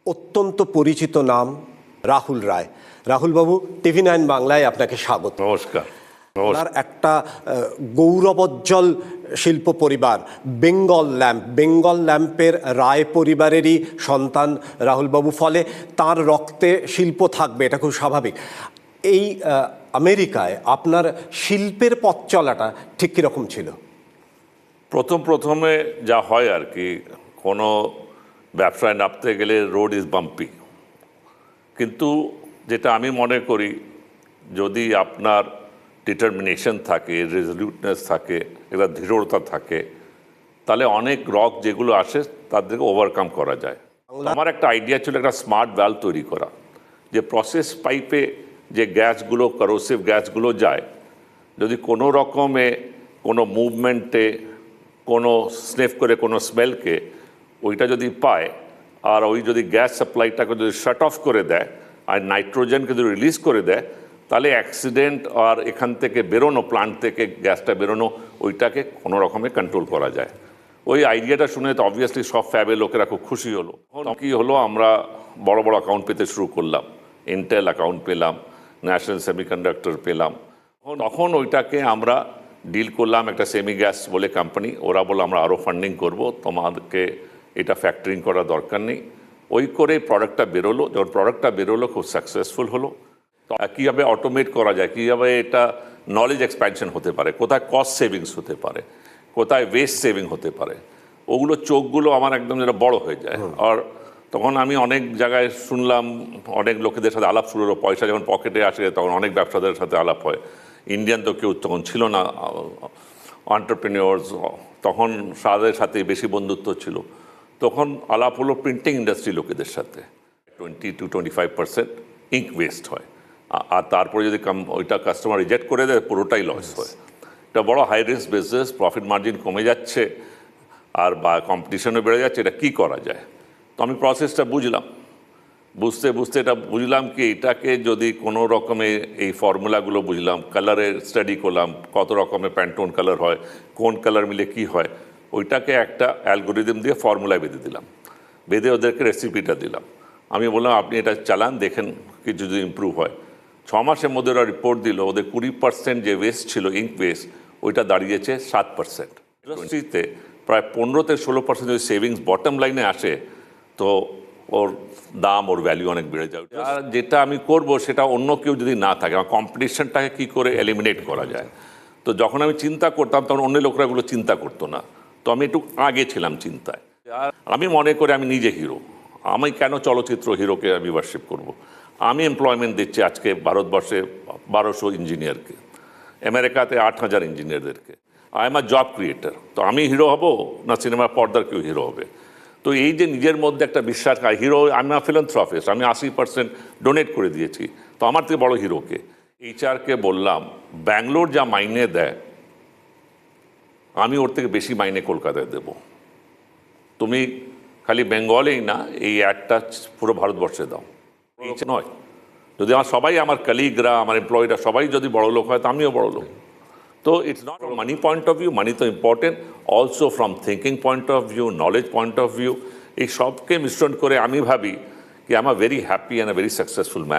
অত্যন্ত পরিচিত নাম রাহুল রায়। রাহুল বাবু, TV9 বাংলায় আপনাকে স্বাগত। নমস্কার। আপনার একটা গৌরবোজ্জ্বল শিল্প পরিবার বেঙ্গল ল্যাম্পের রায় পরিবারেরই সন্তান রাহুলবাবু, ফলে তার রক্তে শিল্প থাকবে, এটা খুব স্বাভাবিক। এই আমেরিকায় আপনার শিল্পের পথ চলাটা ঠিক কীরকম ছিল? প্রথমে যা হয় আর কি, কোনো ব্যবসায় নামতে গেলে রোড ইজ বাম্পি, কিন্তু যেটা আমি মনে করি, যদি আপনার ডিটারমিনেশন থাকে, রেজলিউটনেস থাকে, এবার দৃঢ়তা থাকে, তাহলে অনেক রক যেগুলো আসে তাদেরকে ওভারকাম করা যায়। আমার একটা আইডিয়া ছিল একটা স্মার্ট ভ্যালভ তৈরি করা, যে প্রসেস পাইপে যে গ্যাসগুলো, করোসিভ গ্যাসগুলো যায়, যদি কোনো রকমে কোনো মুভমেন্টে কোনো স্নেফ করে কোনো স্মেলকে ওইটা যদি পায়, আর ওই যদি গ্যাস সাপ্লাইটাকে যদি শাট অফ করে দেয় আর নাইট্রোজেনকে যদি রিলিজ করে দেয়, তাহলে অ্যাক্সিডেন্ট আর এখান থেকে বেরোনো, প্লান্ট থেকে গ্যাসটা বেরোনো, ওইটাকে কোনো রকমে কন্ট্রোল করা যায়। ওই আইডিয়াটা শুনে তো অবভিয়াসলি সব ফ্যাবের লোকেরা খুব খুশি হলো। কী হলো, আমরা বড় বড় অ্যাকাউন্ট পেতে শুরু করলাম। ইন্টেল অ্যাকাউন্ট পেলাম, ন্যাশনাল সেমিকন্ডাক্টর পেলাম। তখন ওইটাকে আমরা ডিল করলাম একটা সেমি গ্যাস বলে কোম্পানি। ওরা বললো আমরা আরও ফান্ডিং করব, তোমাদেরকে এটা ফ্যাক্টরিং করার দরকার নেই। ওই করে প্রোডাক্টটা বেরোলো। যখন প্রোডাক্টটা বেরোলো খুব সাকসেসফুল হলো। তো কীভাবে অটোমেট করা যায়, কীভাবে এটা নলেজ এক্সপ্যানশন হতে পারে, কোথায় কস্ট সেভিংস হতে পারে, কোথায় ওয়েস্ট সেভিং হতে পারে, ওগুলো চোখগুলো আমার একদম যেটা বড় হয়ে যায়। আর তখন আমি অনেক জায়গায় শুনলাম, অনেক লোকেদের সাথে আলাপ শুরু হলো। পয়সা যখন পকেটে আসে তখন অনেক ব্যবসাদারের সাথে আলাপ হয়। ইন্ডিয়ান তো কেউ তখন ছিল না এন্টারপ্রেনিয়র্স, তখন তাদের সাথে বেশি বন্ধুত্ব ছিল। তখন আলাপ হলো প্রিন্টিং ইন্ডাস্ট্রি লোকেদের সাথে। 20-25% ইঙ্ক ওয়েস্ট হয়, আর তারপরে যদি ওইটা কাস্টমার রিজেক্ট করে দেয় পুরোটাই লস হয়। এটা বড় high risk business, profit margin কমে যাচ্ছে আর বা কম্পিটিশনও বেড়ে যাচ্ছে। এটা কী করা যায়? তো আমি প্রসেসটা বুঝতে এটা বুঝলাম কি, এটাকে যদি কোনো রকমে এই ফর্মুলাগুলো বুঝলাম, কালারের স্টাডি করলাম, কত রকমের প্যান্টোন কালার হয়, কোন কালার মিলে কি হয়, ওইটাকে একটা অ্যালগোরিদম দিয়ে ফর্মুলায় বেঁধে ওদেরকে রেসিপিটা দিলাম। আমি বললাম আপনি এটা চালান, দেখেন কিছু যদি ইম্প্রুভ হয়। 6 মাসের মধ্যে ওরা রিপোর্ট দিল, ওদের 20% যে ওয়েস্ট ছিল, ইঙ্ক ওয়েস্ট, ওইটা দাঁড়িয়েছে 7%। ইন্ডাস্ট্রিতে প্রায় 15-16% যদি সেভিংস বটম লাইনে আসে, তো ওর দাম, ওর ভ্যালু অনেক বেড়ে যাবে। আর যেটা আমি করব সেটা অন্য কেউ যদি না থাকে, আমার কম্পিটিশনটাকে কী করে এলিমিনেট করা যায়। তো যখন আমি চিন্তা করতাম তখন অন্য লোকরা এগুলো চিন্তা করতো না, তো আমি একটু আগে ছিলাম চিন্তায়। আর আমি মনে করি আমি নিজে হিরো। আমি কেন চলচ্চিত্র হিরোকে আমি ওয়ার্শিপ করব? আমি এমপ্লয়মেন্ট দিচ্ছি আজকে ভারতবর্ষে 1200 ইঞ্জিনিয়ারকে, আমেরিকাতে 8000 ইঞ্জিনিয়ারদেরকে। I am a job creator. তো আমি হিরো হব না সিনেমার পর্দার কেউ হিরো হবে? তো এই যে নিজের মধ্যে একটা বিশ্বাস, হিরো আমি ফিলান্থ্রপিস্ট, আমি 80% ডোনেট করে দিয়েছি, তো আমার থেকে বড় হিরোকে। HR-কে বললাম ব্যাঙ্গালোর যা মাইনে দেয়, আমি ওর থেকে বেশি মাইনে কলকাতায় দেব। তুমি খালি বেঙ্গলেই না, এই অ্যাডটা পুরো ভারতবর্ষে দাও। এই নয়, যদি আমার কলিগরা, আমার এমপ্লয়িরা সবাই যদি বড় লোক হয়, তো আমিও বড় লোক। তো it's not from money point of view, money তো important, also from thinking point of view, knowledge point of view. এই সবকে মিশ্রণ করে আমি ভাবি কি I am a very happy and a very successful man.